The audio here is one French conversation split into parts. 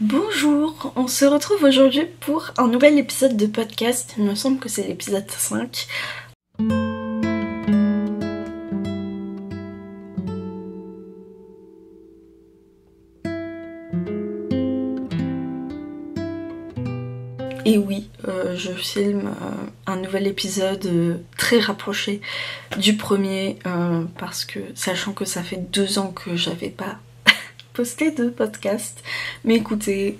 Bonjour, on se retrouve aujourd'hui pour un nouvel épisode de podcast, il me semble que c'est l'épisode 5. Et oui, je filme un nouvel épisode très rapproché du premier parce que, sachant que ça fait 2 ans que j'avais pas posté de podcast, mais écoutez,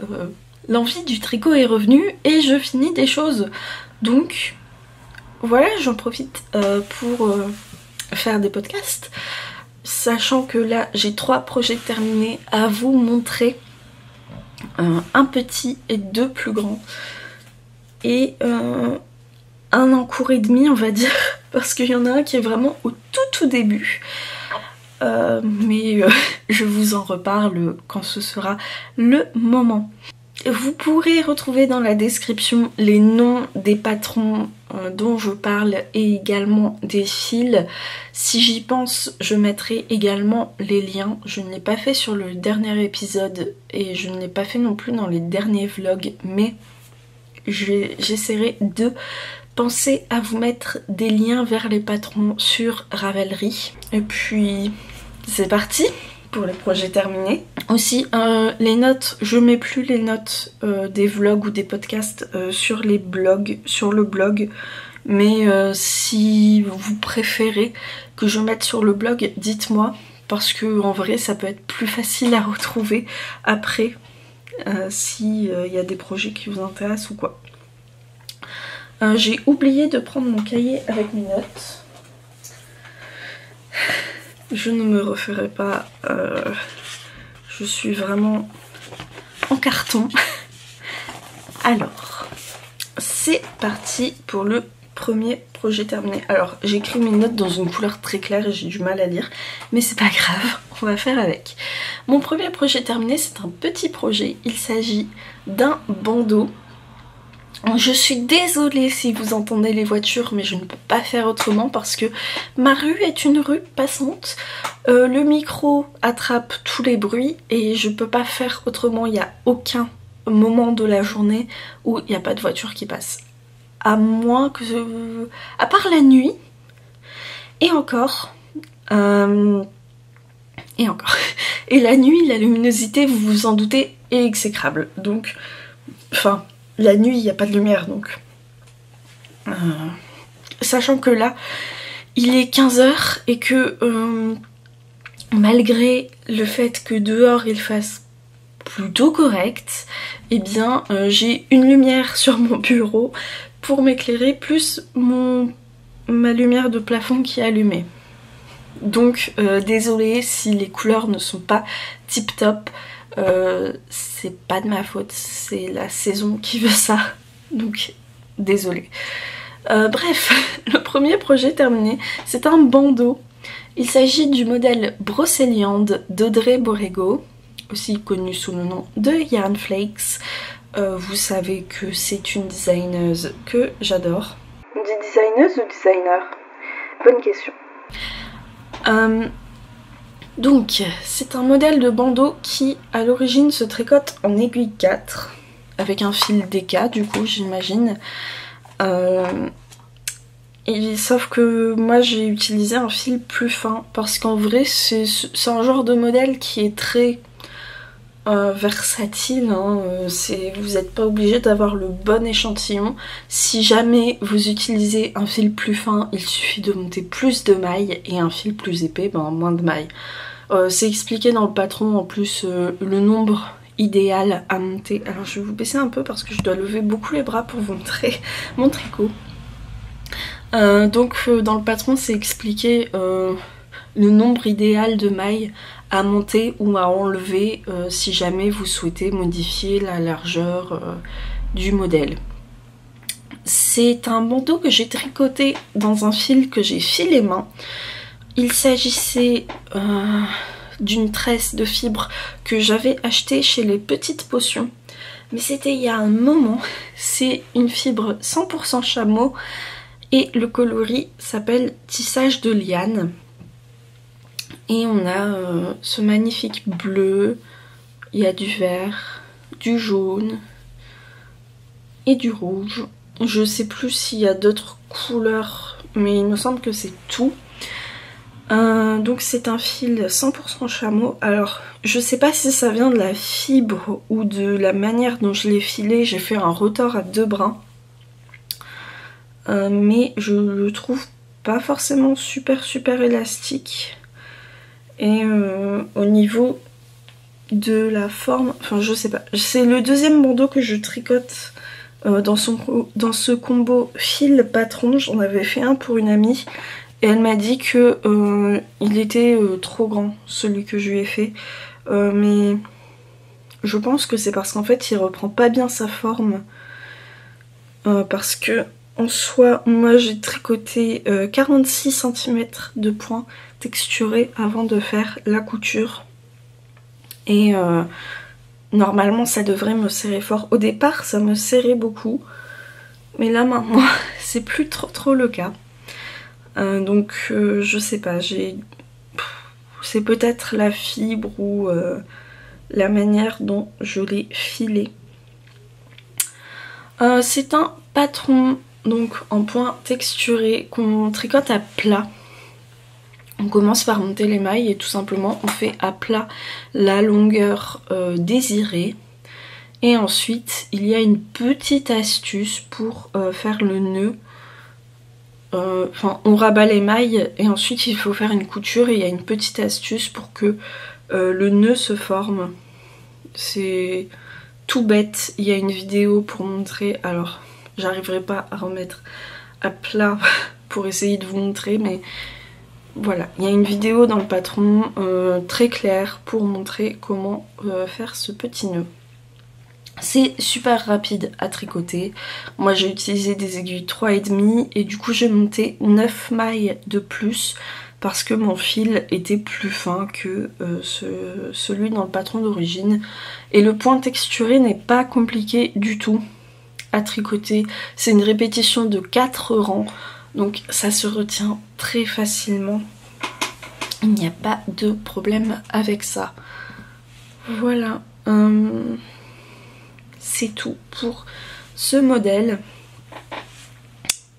l'envie du tricot est revenue et je finis des choses. Donc voilà, j'en profite pour faire des podcasts, sachant que là j'ai 3 projets terminés à vous montrer, un petit et 2 plus grands. Et un en cours et demi, on va dire, parce qu'il y en a un qui est vraiment au tout début. Mais je vous en reparle quand ce sera le moment. Vous pourrez retrouver dans la description les noms des patrons dont je parle et également des fils. Si j'y pense, je mettrai également les liens. Je ne l'ai pas fait sur le dernier épisode et je ne l'ai pas fait non plus dans les derniers vlogs, mais j'essaierai de penser à vous mettre des liens vers les patrons sur Ravelry. Et puis c'est parti pour les projets terminés. Aussi les notes, je mets plus les notes des vlogs ou des podcasts sur le blog, mais si vous préférez que je mette sur le blog, dites-moi, parce que en vrai ça peut être plus facile à retrouver après. Si y a des projets qui vous intéressent ou quoi. J'ai oublié de prendre mon cahier avec mes notes. Je ne me referai pas. Je suis vraiment en carton. Alors, c'est parti pour le premier projet terminé. Alors, j'ai écrit mes notes dans une couleur très claire et j'ai du mal à lire, mais c'est pas grave, on va faire avec. Mon premier projet terminé, c'est un petit projet. Il s'agit d'un bandeau. Je suis désolée si vous entendez les voitures, mais je ne peux pas faire autrement parce que ma rue est une rue passante. Le micro attrape tous les bruits et je peux pas faire autrement. Il n'y a aucun moment de la journée où il n'y a pas de voiture qui passe. À moins que... à part la nuit. Et encore... Et encore. Et la nuit, la luminosité, vous vous en doutez, est exécrable. Donc... Enfin... La nuit, il n'y a pas de lumière, donc... Sachant que là, il est 15h et que... malgré le fait que dehors, il fasse plutôt correct, eh bien, j'ai une lumière sur mon bureau pour m'éclairer, plus ma lumière de plafond qui est allumée. Donc, désolée si les couleurs ne sont pas tip top. C'est pas de ma faute, c'est la saison qui veut ça, donc désolée. Bref, le premier projet terminé, c'est un bandeau. Il s'agit du modèle Brocéliande d'Audrey Borrego, aussi connu sous le nom de Yarn Flakes. Vous savez que c'est une designeuse que j'adore. On dit designeuse ou designer? Bonne question. Donc, c'est un modèle de bandeau qui, à l'origine, se tricote en aiguille 4, avec un fil DK, du coup, j'imagine. Sauf que moi, j'ai utilisé un fil plus fin, parce qu'en vrai, c'est un genre de modèle qui est très versatile. Hein. Vous n'êtes pas obligé d'avoir le bon échantillon. Si jamais vous utilisez un fil plus fin, il suffit de monter plus de mailles, et un fil plus épais, moins de mailles. C'est expliqué dans le patron en plus le nombre idéal à monter. Alors je vais vous baisser un peu parce que je dois lever beaucoup les bras pour vous montrer mon tricot. Donc dans le patron c'est expliqué le nombre idéal de mailles à monter ou à enlever si jamais vous souhaitez modifier la largeur du modèle. C'est un bandeau que j'ai tricoté dans un fil que j'ai filé main. Il s'agissait d'une tresse de fibres que j'avais achetée chez les Petites Potions. Mais c'était il y a un moment. C'est une fibre 100% chameau et le coloris s'appelle Tissage de liane. Et on a ce magnifique bleu, il y a du vert, du jaune et du rouge. Je sais plus s'il y a d'autres couleurs, mais il me semble que c'est tout. Donc c'est un fil 100% chameau. Alors je sais pas si ça vient de la fibre ou de la manière dont je l'ai filé. J'ai fait un retors à 2 brins. Mais je le trouve pas forcément super élastique. Et au niveau de la forme, enfin je sais pas. C'est le deuxième bandeau que je tricote dans ce combo fil patron. J'en avais fait un pour une amie. Et elle m'a dit que il était trop grand, celui que je lui ai fait. Mais je pense que c'est parce qu'en fait il reprend pas bien sa forme. Parce que en soi, moi j'ai tricoté 46 cm de point texturé avant de faire la couture. Et normalement ça devrait me serrer fort. Au départ ça me serrait beaucoup. Mais là maintenant c'est plus trop le cas. Donc je sais pas, c'est peut-être la fibre ou la manière dont je l'ai filé. C'est un patron donc en point texturé qu'on tricote à plat. On commence par monter les mailles et tout simplement on fait à plat la longueur désirée. Et ensuite il y a une petite astuce pour faire le nœud. Enfin, on rabat les mailles et ensuite il faut faire une couture et il y a une petite astuce pour que le nœud se forme. C'est tout bête, il y a une vidéo pour montrer, alors j'arriverai pas à remettre à plat pour essayer de vous montrer, mais voilà, il y a une vidéo dans le patron très claire pour montrer comment faire ce petit nœud. C'est super rapide à tricoter. Moi j'ai utilisé des aiguilles 3,5 et du coup j'ai monté 9 mailles de plus parce que mon fil était plus fin que celui dans le patron d'origine. Et le point texturé n'est pas compliqué du tout à tricoter. C'est une répétition de 4 rangs, donc ça se retient très facilement. Il n'y a pas de problème avec ça. Voilà. C'est tout pour ce modèle.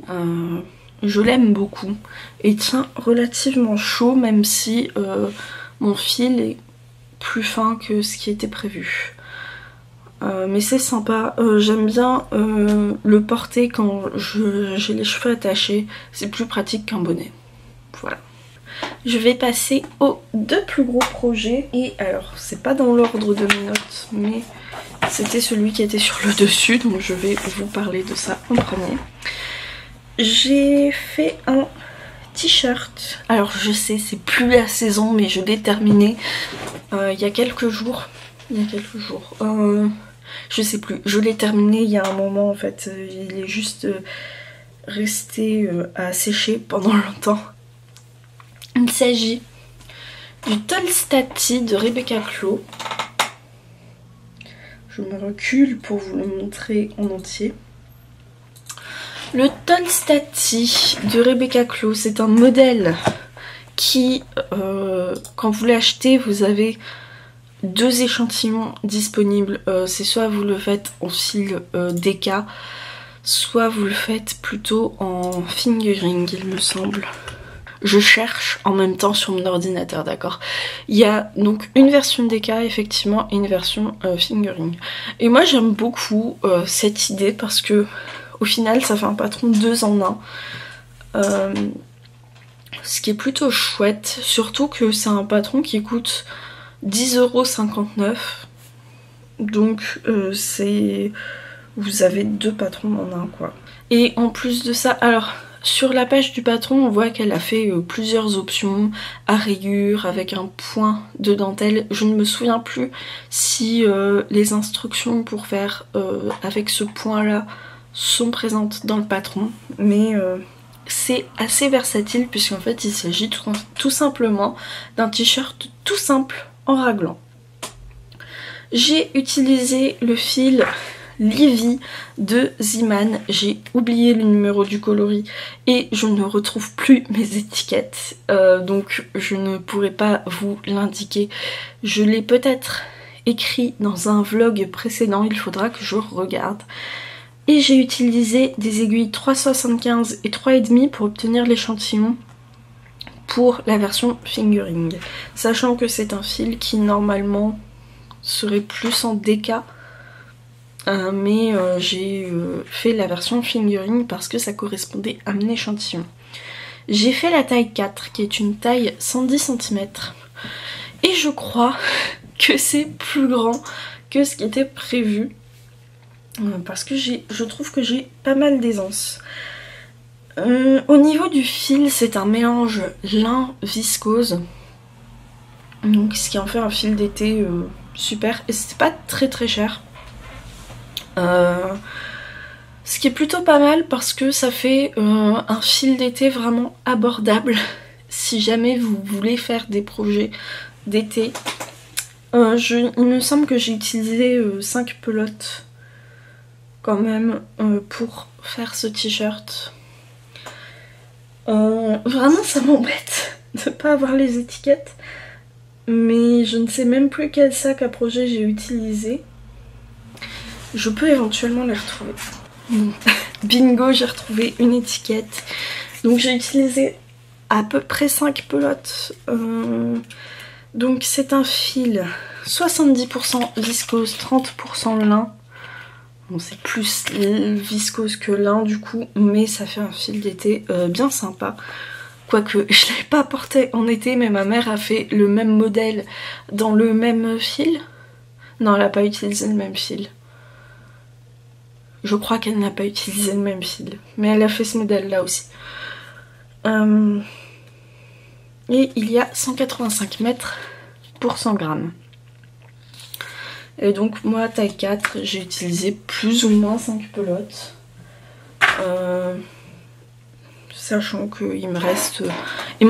Je l'aime beaucoup et tient relativement chaud, même si mon fil est plus fin que ce qui était prévu. Mais c'est sympa, j'aime bien le porter quand j'ai les cheveux attachés, c'est plus pratique qu'un bonnet. Voilà. Je vais passer aux 2 plus gros projets. Et alors, c'est pas dans l'ordre de mes notes, mais c'était celui qui était sur le dessus, donc je vais vous parler de ça en premier. J'ai fait un t-shirt. Alors je sais, c'est plus la saison, mais je l'ai terminé il y a quelques jours. Je sais plus, je l'ai terminé il y a un moment en fait. Il est juste resté à sécher pendant longtemps. Il s'agit du Tolstati de Rebecca Clow. Je me recule pour vous le montrer en entier. Le Tolstati de Rebecca Clow, c'est un modèle qui, quand vous l'achetez, vous avez 2 échantillons disponibles. C'est soit vous le faites en fil DK, soit vous le faites plutôt en fingering, il me semble. Je cherche en même temps sur mon ordinateur, d'accord. Il y a donc une version DK effectivement et une version fingering. Et moi j'aime beaucoup cette idée parce que au final ça fait un patron 2 en 1. Ce qui est plutôt chouette, surtout que c'est un patron qui coûte 10,59 €. Donc vous avez 2 patrons en 1 quoi. Et en plus de ça, alors sur la page du patron, on voit qu'elle a fait plusieurs options à rayures avec un point de dentelle. Je ne me souviens plus si les instructions pour faire avec ce point là sont présentes dans le patron, mais c'est assez versatile puisqu'en fait il s'agit tout simplement d'un t-shirt tout simple en raglan. J'ai utilisé le fil Livy de Ziman. J'ai oublié le numéro du coloris et je ne retrouve plus mes étiquettes, donc je ne pourrai pas vous l'indiquer. Je l'ai peut-être écrit dans un vlog précédent, il faudra que je regarde. Et j'ai utilisé des aiguilles 3,75 et 3,5 pour obtenir l'échantillon pour la version fingering. Sachant que c'est un fil qui normalement serait plus en DK. Mais j'ai fait la version fingering parce que ça correspondait à mon échantillon. J'ai fait la taille 4 qui est une taille 110 cm. Et je crois que c'est plus grand que ce qui était prévu. Parce que je trouve que j'ai pas mal d'aisance. Au niveau du fil, c'est un mélange lin viscose. Donc ce qui en fait un fil d'été super. Et c'était pas très très cher. Ce qui est plutôt pas mal parce que ça fait un fil d'été vraiment abordable. Si jamais vous voulez faire des projets d'été. Il me semble que j'ai utilisé 5 pelotes quand même pour faire ce t-shirt. Vraiment ça m'embête de pas avoir les étiquettes, mais je ne sais même plus quel sac à projet j'ai utilisé. Je peux éventuellement les retrouver. Bingo, j'ai retrouvé une étiquette. Donc j'ai utilisé à peu près 5 pelotes. Donc c'est un fil 70% viscose, 30% lin. Bon, c'est plus viscose que lin du coup, mais ça fait un fil d'été bien sympa. Quoique je ne l'ai pas porté en été, mais ma mère a fait le même modèle dans le même fil. Non, elle n'a pas utilisé le même fil. Je crois qu'elle n'a pas utilisé le même fil, mais elle a fait ce modèle là aussi. Et il y a 185 mètres pour 100 grammes. Et donc moi taille 4, j'ai utilisé plus ou moins 5 pelotes. Sachant qu'il m'en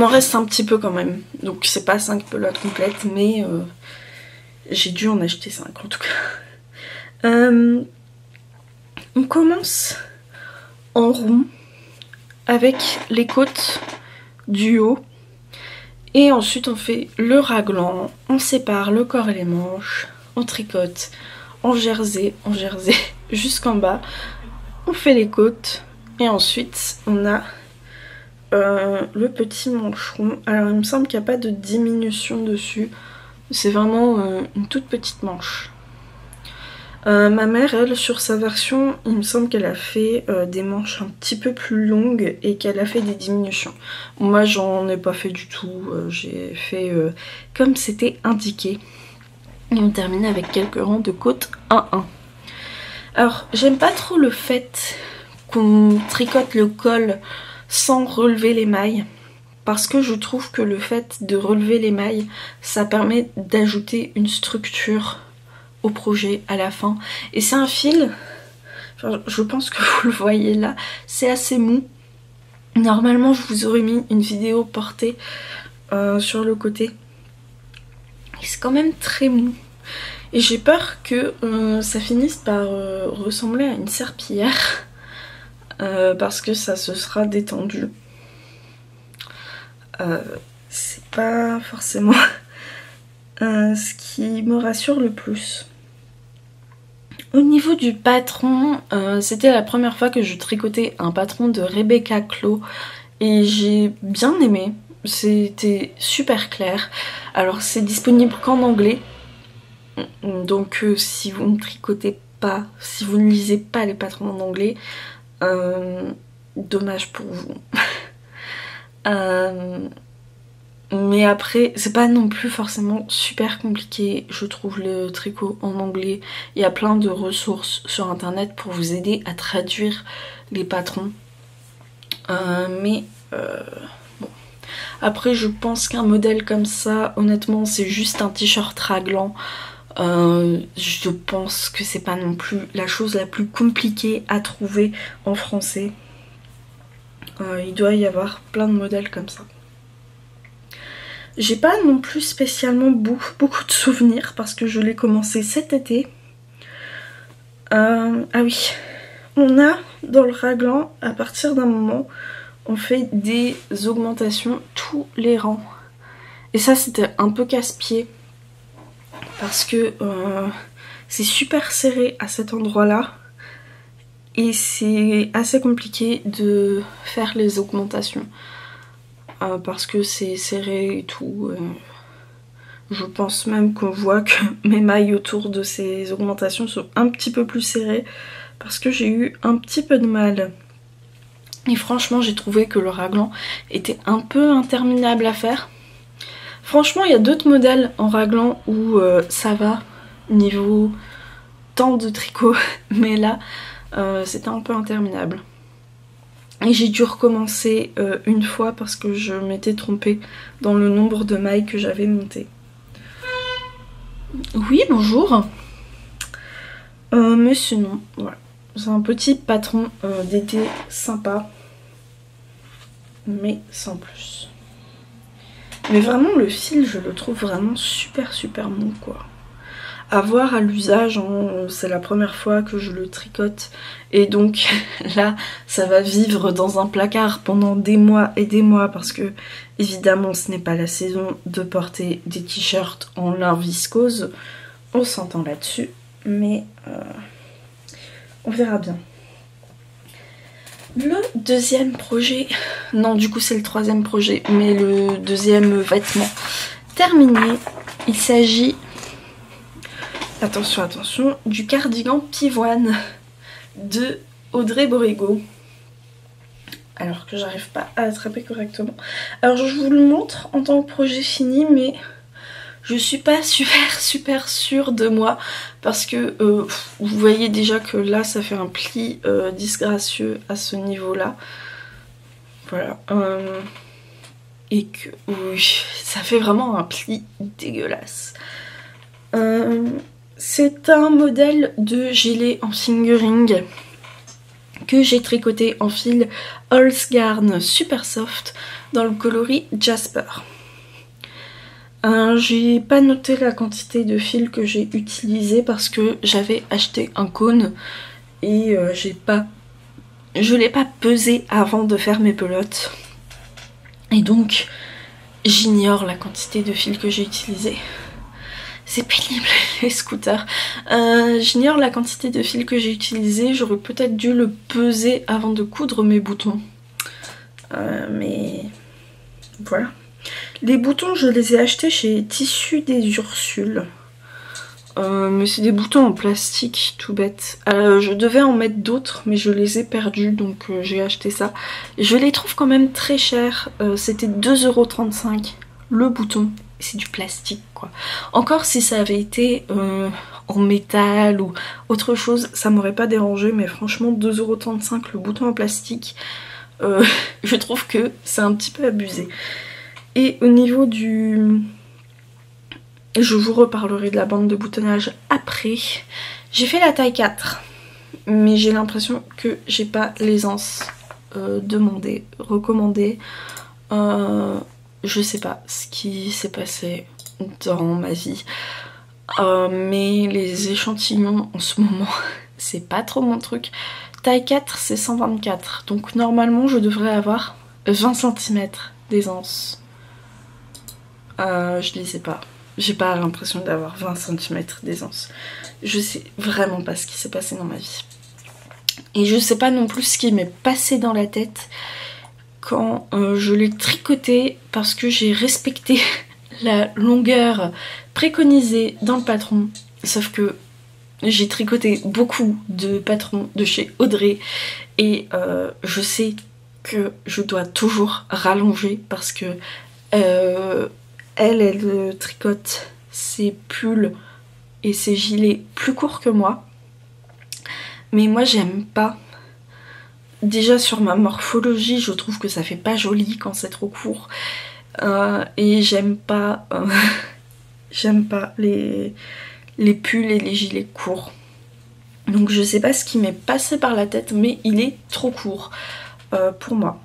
reste un petit peu quand même. Donc c'est pas 5 pelotes complètes, mais j'ai dû en acheter 5 en tout cas. On commence en rond avec les côtes du haut. Et ensuite on fait le raglan, on sépare le corps et les manches. On tricote en jersey jusqu'en bas, on fait les côtes et ensuite on a le petit mancheron. Alors il me semble qu'il n'y a pas de diminution dessus, c'est vraiment une toute petite manche. Ma mère, elle, sur sa version, il me semble qu'elle a fait des manches un petit peu plus longues et qu'elle a fait des diminutions. Moi j'en ai pas fait du tout, j'ai fait comme c'était indiqué. Et on termine avec quelques rangs de côtes 1-1. Alors, j'aime pas trop le fait qu'on tricote le col sans relever les mailles. Parce que je trouve que le fait de relever les mailles, ça permet d'ajouter une structure au projet à la fin. Et c'est un fil, enfin, je pense que vous le voyez là, c'est assez mou. Normalement, je vous aurais mis une vidéo portée sur le côté. C'est quand même très mou. Et j'ai peur que ça finisse par ressembler à une serpillière. Parce que ça se sera détendu. C'est pas forcément ce qui me rassure le plus. Au niveau du patron, c'était la première fois que je tricotais un patron de Rebecca Clow. Et j'ai bien aimé. C'était super clair. Alors c'est disponible qu'en anglais. Donc si vous ne tricotez pas, si vous ne lisez pas les patrons en anglais, dommage pour vous. Mais après, c'est pas non plus forcément super compliqué, je trouve, le tricot en anglais. Il y a plein de ressources sur internet pour vous aider à traduire les patrons. Bon. Après, je pense qu'un modèle comme ça, honnêtement, c'est juste un t-shirt raglan. Je pense que c'est pas non plus la chose la plus compliquée à trouver en français. Il doit y avoir plein de modèles comme ça. J'ai pas non plus spécialement beaucoup de souvenirs parce que je l'ai commencé cet été. Ah oui, on a dans le raglan, à partir d'un moment, on fait des augmentations tous les rangs. Et ça c'était un peu casse-pied. parce que c'est super serré à cet endroit-là et c'est assez compliqué de faire les augmentations parce que c'est serré et tout. Je pense même qu'on voit que mes mailles autour de ces augmentations sont un petit peu plus serrées parce que j'ai eu un petit peu de mal. Et franchement, j'ai trouvé que le raglan était un peu interminable à faire. Franchement, il y a d'autres modèles en raglan où ça va niveau temps de tricot, mais là, c'était un peu interminable. Et j'ai dû recommencer une fois parce que je m'étais trompée dans le nombre de mailles que j'avais monté. Oui, bonjour. Mais sinon, voilà. C'est un petit patron d'été sympa, mais sans plus. Mais vraiment, le fil, je le trouve vraiment super mou, quoi. À voir à l'usage, hein, c'est la première fois que je le tricote. Et donc, là, ça va vivre dans un placard pendant des mois et des mois, parce que, évidemment, ce n'est pas la saison de porter des t-shirts en lin viscose. On s'entend là-dessus, mais on verra bien. Le deuxième projet, non du coup c'est le troisième projet, mais le deuxième vêtement terminé, il s'agit, attention, du cardigan pivoine de Audrey Borrego. Alors que j'arrive pas à attraper correctement. Alors je vous le montre en tant que projet fini, mais je suis pas super sûre de moi parce que vous voyez déjà que là ça fait un pli disgracieux à ce niveau là. Voilà. Et que oui, ça fait vraiment un pli dégueulasse. C'est un modèle de gilet en fingering que j'ai tricoté en fil Holzgarn super soft dans le coloris Jasper. J'ai pas noté la quantité de fil que j'ai utilisé parce que j'avais acheté un cône et je l'ai pas pesé avant de faire mes pelotes. Et donc j'ignore la quantité de fil que j'ai utilisé. C'est pénible les scooters. J'ignore la quantité de fil que j'ai utilisé. J'aurais peut-être dû le peser avant de coudre mes boutons. Mais voilà. Les boutons, je les ai achetés chez Tissus des Ursules. Mais c'est des boutons en plastique, tout bête. Je devais en mettre d'autres, mais je les ai perdus, donc j'ai acheté ça. Je les trouve quand même très chers. C'était 2,35 € le bouton. C'est du plastique, quoi. Encore si ça avait été en métal ou autre chose, ça m'aurait pas dérangé, mais franchement 2,35 € le bouton en plastique, je trouve que c'est un petit peu abusé. Et au niveau du... Je vous reparlerai de la bande de boutonnage après. J'ai fait la taille 4, mais j'ai l'impression que j'ai pas l'aisance demandée, recommandée. Je sais pas ce qui s'est passé dans ma vie, mais les échantillons en ce moment, c'est pas trop mon truc. Taille 4, c'est 124, donc normalement je devrais avoir 20 cm d'aisance. Je ne sais pas. J'ai pas l'impression d'avoir 20 cm d'aisance. Je sais vraiment pas ce qui s'est passé dans ma vie. Et je sais pas non plus ce qui m'est passé dans la tête quand je l'ai tricoté, parce que j'ai respecté la longueur préconisée dans le patron. Sauf que j'ai tricoté beaucoup de patrons de chez Audrey et je sais que je dois toujours rallonger parce que elle tricote ses pulls et ses gilets plus courts que moi. Mais moi j'aime pas. Déjà sur ma morphologie, je trouve que ça fait pas joli quand c'est trop court. Et j'aime pas les pulls et les gilets courts. Donc je sais pas ce qui m'est passé par la tête, mais il est trop court pour moi.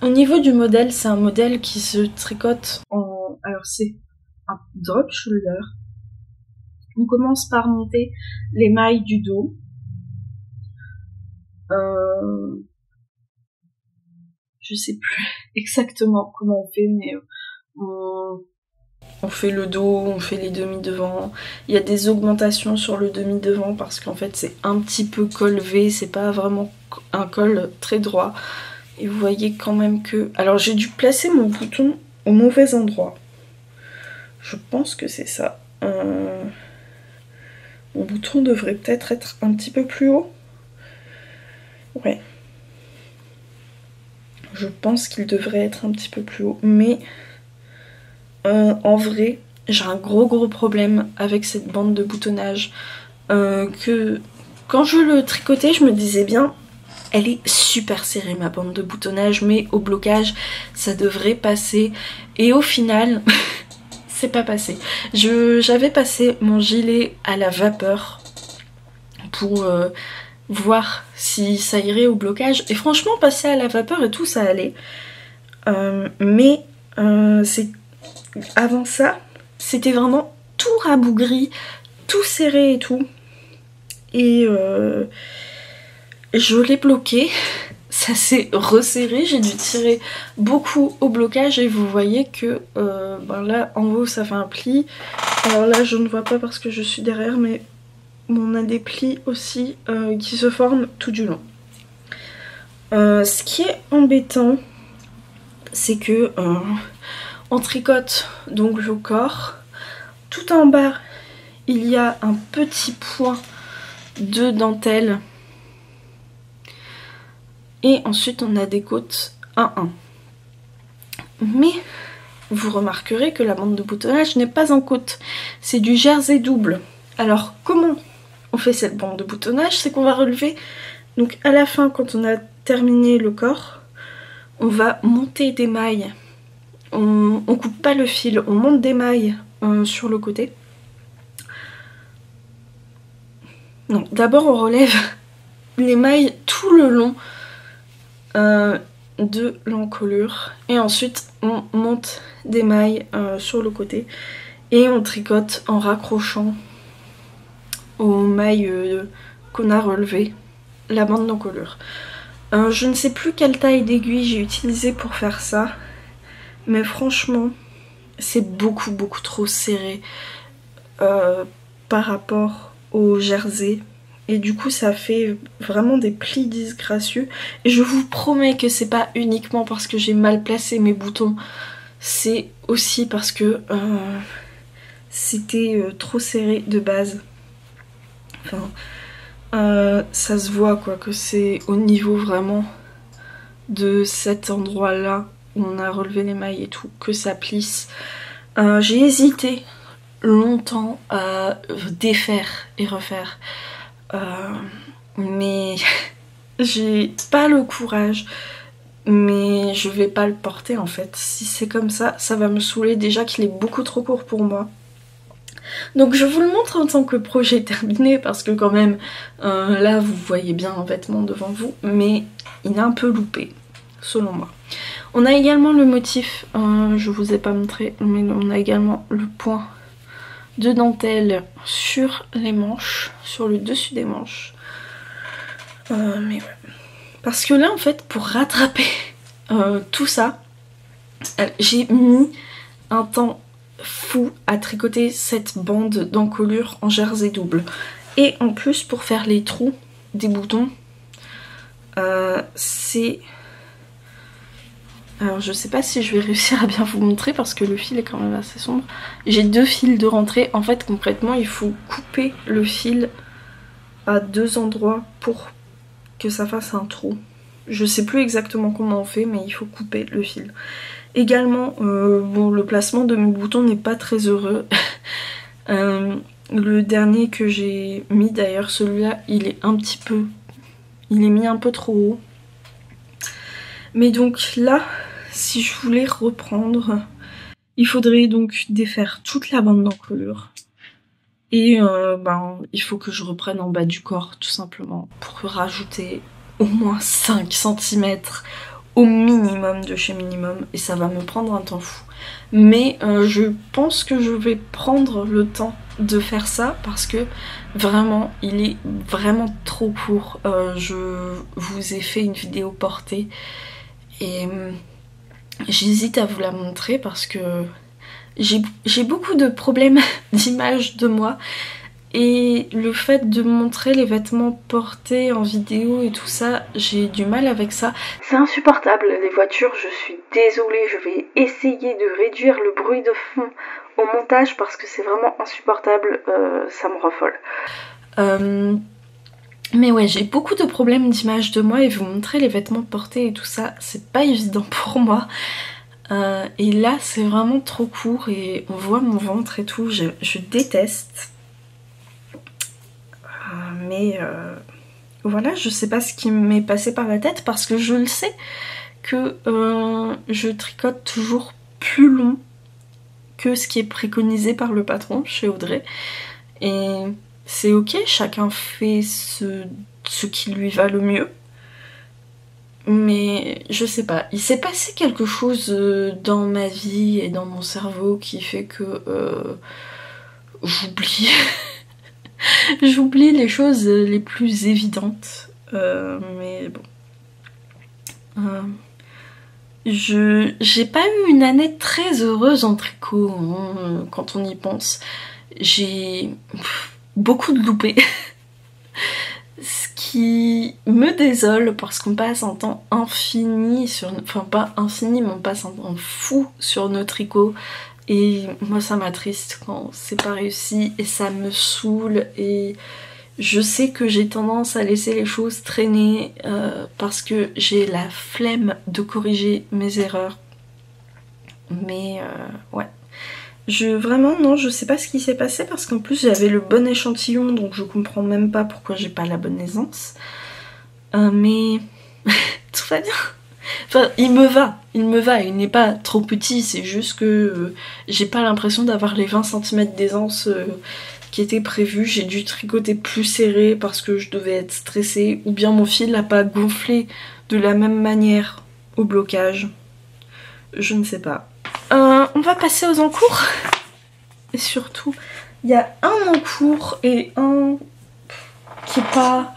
Au niveau du modèle, c'est un modèle qui se tricote en... Alors c'est un drop shoulder. On commence par monter les mailles du dos. Je sais plus exactement comment on fait, mais On fait le dos, on fait les demi-devants. Il y a des augmentations sur le demi-devant parce qu'en fait c'est un petit peu col V, c'est pas vraiment un col très droit. Et vous voyez quand même que... Alors j'ai dû placer mon bouton au mauvais endroit. Je pense que c'est ça. Mon bouton devrait peut-être être un petit peu plus haut. Ouais. Je pense qu'il devrait être un petit peu plus haut. Mais en vrai, j'ai un gros problème avec cette bande de boutonnage. Que quand je le tricotais, je me disais bien... Elle est super serrée ma bande de boutonnage, mais au blocage ça devrait passer. Et au final, c'est pas passé. J'avais passé mon gilet à la vapeur pour voir si ça irait au blocage. Et franchement, passer à la vapeur et tout, ça allait. Mais avant ça, c'était vraiment tout rabougri, tout serré et tout. Et... je l'ai bloqué, ça s'est resserré, j'ai dû tirer beaucoup au blocage et vous voyez que ben là en haut ça fait un pli. Alors là je ne vois pas parce que je suis derrière, mais on a des plis aussi qui se forment tout du long. Ce qui est embêtant, c'est que on tricote donc le corps. Tout en bas il y a un petit point de dentelle. Et ensuite on a des côtes 1-1. Mais vous remarquerez que la bande de boutonnage n'est pas en côte. C'est du jersey double. Alors comment on fait cette bande de boutonnage? C'est qu'on va relever. Donc à la fin, quand on a terminé le corps, on va monter des mailles. On coupe pas le fil, on monte des mailles sur le côté. Non, d'abord on relève les mailles tout le long de l'encolure et ensuite on monte des mailles sur le côté et on tricote en raccrochant aux mailles qu'on a relevées la bande d'encolure. Je ne sais plus quelle taille d'aiguille j'ai utilisé pour faire ça, mais franchement c'est beaucoup trop serré par rapport au jersey. Et du coup ça fait vraiment des plis disgracieux. Et je vous promets que c'est pas uniquement parce que j'ai mal placé mes boutons. C'est aussi parce que c'était trop serré de base. Enfin, ça se voit quoi, que c'est au niveau vraiment de cet endroit là où on a relevé les mailles et tout, que ça plisse. J'ai hésité longtemps à défaire et refaire. Mais j'ai pas le courage, mais je vais pas le porter en fait. Si c'est comme ça, ça va me saouler, déjà qu'il est beaucoup trop court pour moi. Donc je vous le montre en tant que projet terminé parce que quand même là vous voyez bien un vêtement devant vous, mais il est un peu loupé selon moi. On a également le motif, je vous ai pas montré, mais on a également le point de dentelle sur les manches, sur le dessus des manches. Mais ouais. Parce que là en fait pour rattraper tout ça, j'ai mis un temps fou à tricoter cette bande d'encolure en jersey double. Et en plus pour faire les trous des boutons, c'est... Alors je sais pas si je vais réussir à bien vous montrer parce que le fil est quand même assez sombre. J'ai deux fils de rentrée. En fait concrètement il faut couper le fil à deux endroits pour que ça fasse un trou. Je sais plus exactement comment on fait, mais il faut couper le fil. Également, bon, le placement de mes boutons n'est pas très heureux. Le dernier que j'ai mis d'ailleurs, celui-là, il est un petit peu... Il est mis un peu trop haut. Mais donc là, si je voulais reprendre, il faudrait donc défaire toute la bande d'encolure. Et il faut que je reprenne en bas du corps tout simplement pour rajouter au moins 5 cm au minimum de chez minimum et ça va me prendre un temps fou. Mais je pense que je vais prendre le temps de faire ça parce que vraiment il est vraiment trop court. Je vous ai fait une vidéo portée et j'hésite à vous la montrer parce que j'ai beaucoup de problèmes d'image de moi. Et le fait de montrer les vêtements portés en vidéo et tout ça, j'ai du mal avec ça. C'est insupportable les voitures, je suis désolée, je vais essayer de réduire le bruit de fond au montage parce que c'est vraiment insupportable, ça me rend folle. Mais ouais, j'ai beaucoup de problèmes d'image de moi et vous montrer les vêtements portés et tout ça, c'est pas évident pour moi. Et là, c'est vraiment trop court et on voit mon ventre et tout, je déteste. Mais voilà, je sais pas ce qui m'est passé par la tête parce que je le sais que je tricote toujours plus long que ce qui est préconisé par le patron chez Audrey. Et c'est ok, chacun fait ce qui lui va le mieux. Mais je sais pas, il s'est passé quelque chose dans ma vie et dans mon cerveau qui fait que j'oublie. J'oublie les choses les plus évidentes, mais bon. J'ai pas eu une année très heureuse en tricot, hein, quand on y pense. J'ai beaucoup de loupés. Ce qui me désole parce qu'on passe un temps infini sur... Enfin pas infini, mais on passe un temps fou sur nos tricots. Et moi ça m'attriste quand c'est pas réussi et ça me saoule et je sais que j'ai tendance à laisser les choses traîner parce que j'ai la flemme de corriger mes erreurs. Mais ouais. Vraiment non, je sais pas ce qui s'est passé parce qu'en plus j'avais le bon échantillon donc je comprends même pas pourquoi j'ai pas la bonne aisance. Mais tout va bien. Enfin, il me va, il n'est pas trop petit, c'est juste que j'ai pas l'impression d'avoir les 20 cm d'aisance qui étaient prévus. J'ai dû tricoter plus serré parce que je devais être stressée, ou bien mon fil n'a pas gonflé de la même manière au blocage. Je ne sais pas. On va passer aux encours. Et surtout, il y a un encours et un qui est pas...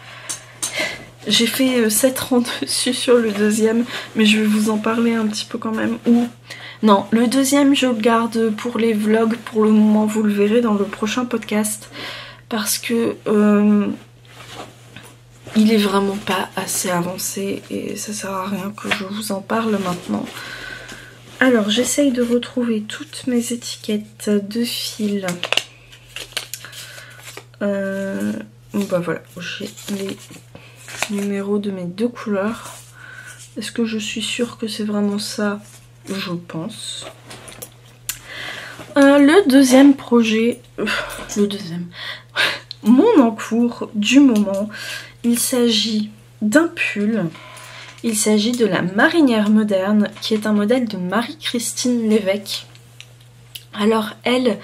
J'ai fait 7 rangs dessus sur le deuxième, mais je vais vous en parler un petit peu quand même. Ou non, le deuxième je le garde pour les vlogs, pour le moment vous le verrez dans le prochain podcast. Parce que il est vraiment pas assez avancé et ça sert à rien que je vous en parle maintenant. Alors j'essaye de retrouver toutes mes étiquettes de fil. Bah voilà, j'ai les numéros de mes deux couleurs. Est-ce que je suis sûre que c'est vraiment ça? Je pense. Le deuxième projet, mon encours du moment, il s'agit d'un pull. Il s'agit de la marinière moderne, qui est un modèle de Marie-Christine Lévesque. Alors elle,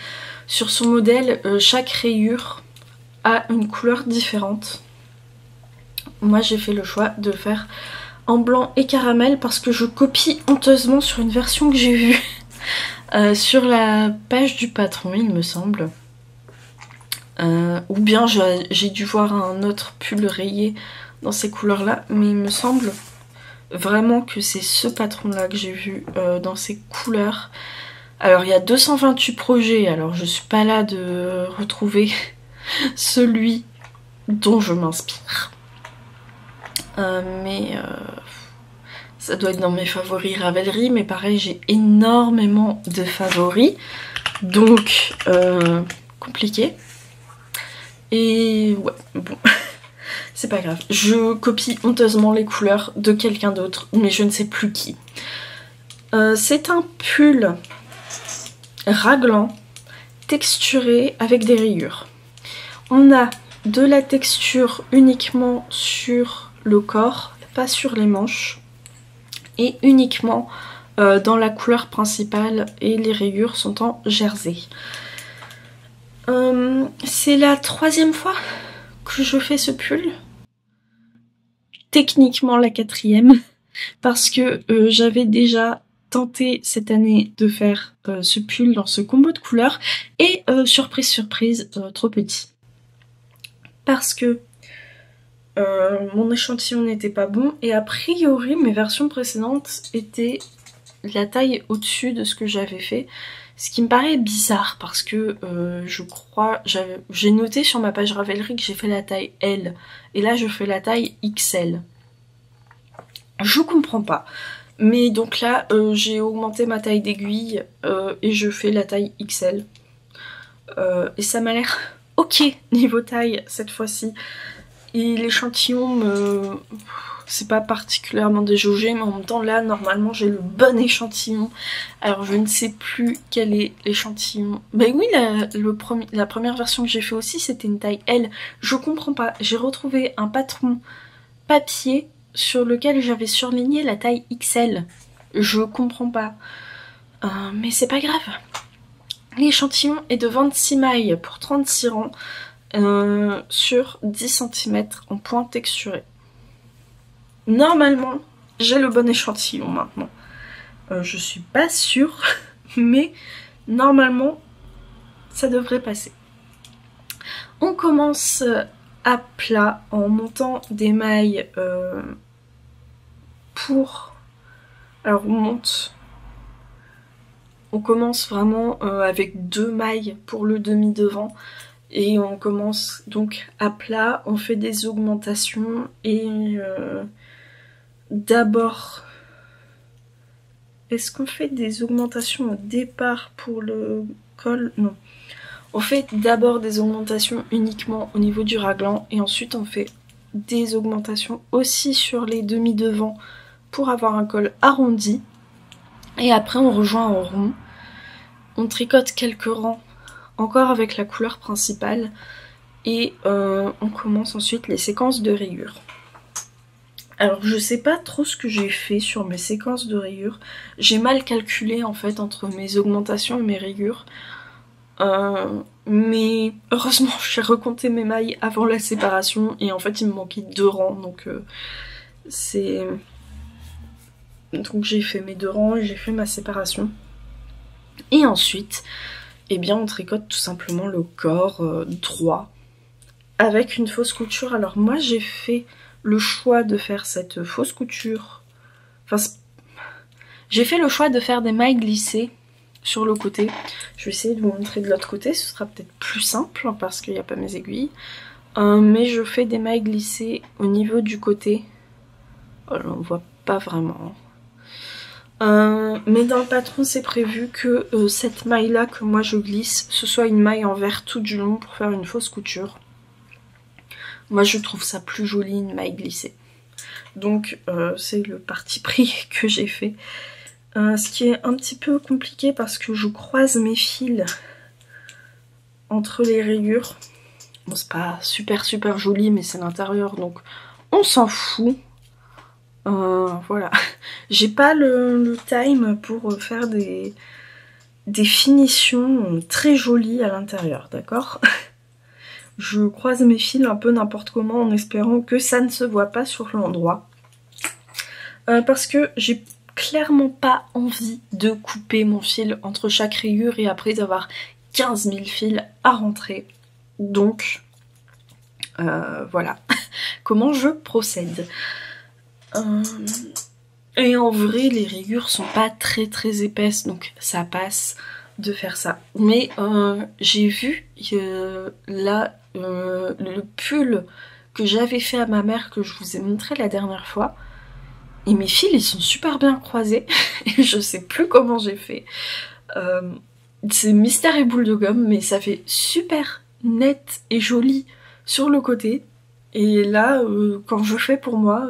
sur son modèle, chaque rayure a une couleur différente. Moi j'ai fait le choix de faire en blanc et caramel parce que je copie honteusement sur une version que j'ai vue sur la page du patron, il me semble. Ou bien j'ai dû voir un autre pull rayé dans ces couleurs là, mais il me semble vraiment que c'est ce patron là que j'ai vu dans ces couleurs. Alors il y a 228 projets, alors je suis pas là de retrouver celui dont je m'inspire. Mais ça doit être dans mes favoris Ravelry, mais pareil j'ai énormément de favoris, donc compliqué. Et ouais, bon, c'est pas grave. Je copie honteusement les couleurs de quelqu'un d'autre, mais je ne sais plus qui. C'est un pull raglan, texturé avec des rayures. On a de la texture uniquement sur le corps, pas sur les manches, et uniquement dans la couleur principale, et les rayures sont en jersey. C'est la 3e fois que je fais ce pull. Techniquement la 4e, parce que j'avais déjà tenté cette année de faire ce pull dans ce combo de couleurs, et surprise surprise, trop petit. Parce que mon échantillon n'était pas bon, et a priori mes versions précédentes étaient la taille au-dessus de ce que j'avais fait. Ce qui me paraît bizarre parce que je crois, j'ai noté sur ma page Ravelry que j'ai fait la taille L. Et là je fais la taille XL. Je comprends pas. Mais donc là j'ai augmenté ma taille d'aiguille et je fais la taille XL. Et ça m'a l'air ok niveau taille cette fois-ci. Et l'échantillon c'est pas particulièrement déjaugé, mais en même temps là normalement j'ai le bon échantillon. Alors je ne sais plus quel est l'échantillon. Mais oui, la première version que j'ai fait aussi c'était une taille L. Je comprends pas, j'ai retrouvé un patron papier sur lequel j'avais surligné la taille XL. Je comprends pas. Mais c'est pas grave. L'échantillon est de 26 mailles pour 36 rangs sur 10 cm en point texturé. Normalement, j'ai le bon échantillon maintenant. Je suis pas sûre, mais normalement, ça devrait passer. On commence à plat en montant des mailles pour... Alors on commence vraiment avec 2 mailles pour le demi devant. Et on commence donc à plat, on fait des augmentations et d'abord, est-ce qu'on fait des augmentations au départ pour le col? Non. On fait d'abord des augmentations uniquement au niveau du raglan et ensuite on fait des augmentations aussi sur les demi-devants pour avoir un col arrondi. Et après on rejoint en rond, on tricote quelques rangs encore avec la couleur principale et on commence ensuite les séquences de rayures. Alors je sais pas trop ce que j'ai fait sur mes séquences de rayures, j'ai mal calculé en fait entre mes augmentations et mes rayures, mais heureusement j'ai recompté mes mailles avant la séparation et en fait il me manquait 2 rangs, donc donc j'ai fait mes 2 rangs et j'ai fait ma séparation. Et ensuite, eh bien on tricote tout simplement le corps droit avec une fausse couture. Alors moi j'ai fait le choix de faire cette fausse couture, enfin j'ai fait le choix de faire des mailles glissées sur le côté. Je vais essayer de vous montrer de l'autre côté, ce sera peut-être plus simple parce qu'il n'y a pas mes aiguilles, mais je fais des mailles glissées au niveau du côté. Oh, on voit pas vraiment. Mais dans le patron c'est prévu que cette maille là que moi je glisse, ce soit une maille en vert tout du long pour faire une fausse couture. Moi je trouve ça plus joli une maille glissée. Donc c'est le parti pris que j'ai fait. Ce qui est un petit peu compliqué parce que je croise mes fils entre les rayures. Bon c'est pas super joli mais c'est l'intérieur donc on s'en fout. Voilà, j'ai pas le time pour faire des finitions très jolies à l'intérieur, d'accord? Je croise mes fils un peu n'importe comment en espérant que ça ne se voit pas sur l'endroit. Parce que j'ai clairement pas envie de couper mon fil entre chaque rayure et après d'avoir 15 000 fils à rentrer. Donc, voilà comment je procède. Et en vrai les rayures sont pas très épaisses donc ça passe de faire ça. Mais j'ai vu là le pull que j'avais fait à ma mère que je vous ai montré la dernière fois et mes fils ils sont super bien croisés et je sais plus comment j'ai fait. C'est mystère et boule de gomme mais ça fait super net et joli sur le côté. Et là, quand je fais pour moi,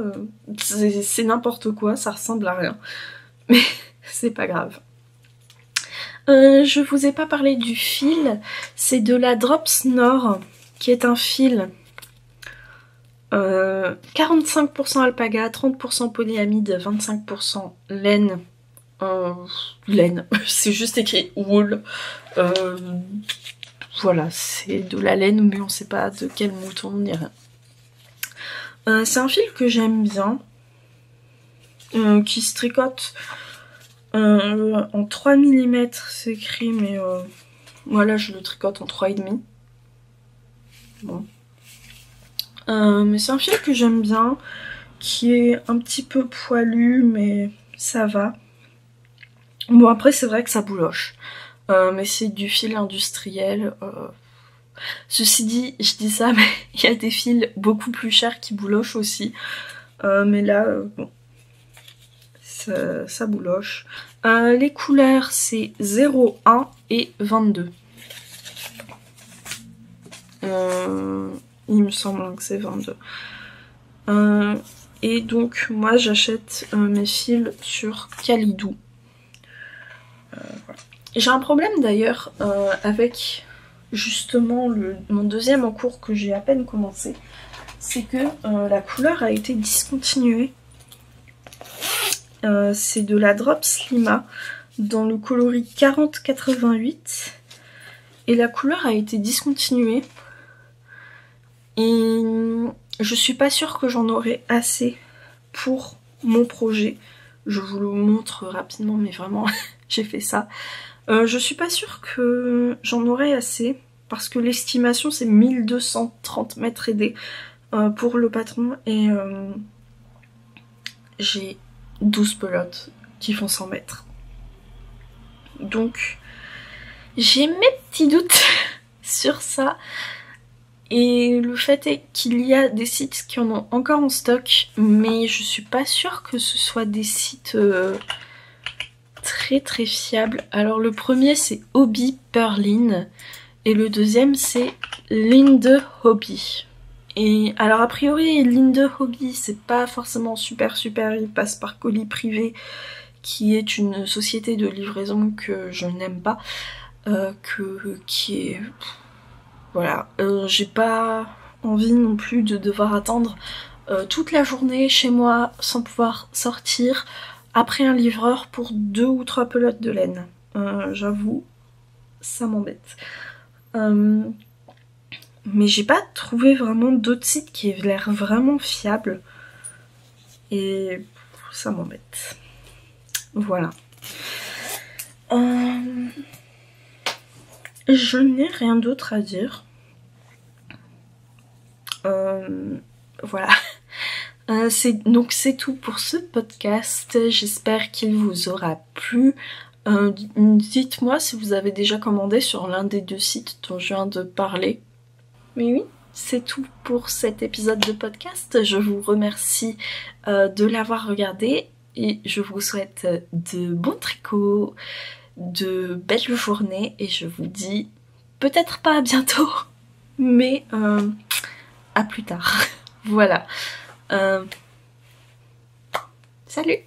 c'est n'importe quoi, ça ressemble à rien. Mais c'est pas grave. Je vous ai pas parlé du fil, c'est de la Drops Nord, qui est un fil 45% alpaga, 30% polyamide, 25% laine. Laine, c'est juste écrit wool. Voilà, c'est de la laine, mais on sait pas de quel mouton ni rien. C'est un fil que j'aime bien, qui se tricote en 3 mm, c'est écrit, mais voilà, je le tricote en 3,5. Bon. Mais c'est un fil que j'aime bien, qui est un petit peu poilu, mais ça va. Bon, après, c'est vrai que ça bouloche. mais c'est du fil industriel. Ceci dit, je dis ça, mais il y a des fils beaucoup plus chers qui boulochent aussi. Mais là, bon, ça bouloche. Les couleurs, c'est 0, 1 et 22. Il me semble que c'est 22. Et donc, moi, j'achète mes fils sur Calidou. Voilà. J'ai un problème d'ailleurs avec justement mon deuxième en cours que j'ai à peine commencé. C'est que la couleur a été discontinuée. C'est de la Drops Lima dans le coloris 4088 et la couleur a été discontinuée et je suis pas sûre que j'en aurai assez pour mon projet. Je vous le montre rapidement, mais vraiment j'ai fait ça. Je suis pas sûre que j'en aurai assez parce que l'estimation c'est 1230 mètres aidés pour le patron et j'ai 12 pelotes qui font 100 mètres. Donc j'ai mes petits doutes sur ça. Et le fait est qu'il y a des sites qui en ont encore en stock, mais je suis pas sûre que ce soit des sites très très fiables. Alors le premier c'est Hobby Perlin et le deuxième c'est Linde Hobby. Et alors a priori Linde Hobby c'est pas forcément super, il passe par colis privé qui est une société de livraison que je n'aime pas, qui est... Voilà, j'ai pas envie non plus de devoir attendre toute la journée chez moi sans pouvoir sortir après un livreur pour 2 ou 3 pelotes de laine. J'avoue, ça m'embête. Mais j'ai pas trouvé vraiment d'autres sites qui aient l'air vraiment fiables. Et ça m'embête. Voilà. Je n'ai rien d'autre à dire. Voilà. Donc c'est tout pour ce podcast. J'espère qu'il vous aura plu. Dites-moi si vous avez déjà commandé sur l'un des 2 sites dont je viens de parler. Mais oui, c'est tout pour cet épisode de podcast. Je vous remercie de l'avoir regardé et je vous souhaite de bons tricots, de belles journées et je vous dis peut-être pas à bientôt, mais à plus tard. Voilà. Salut!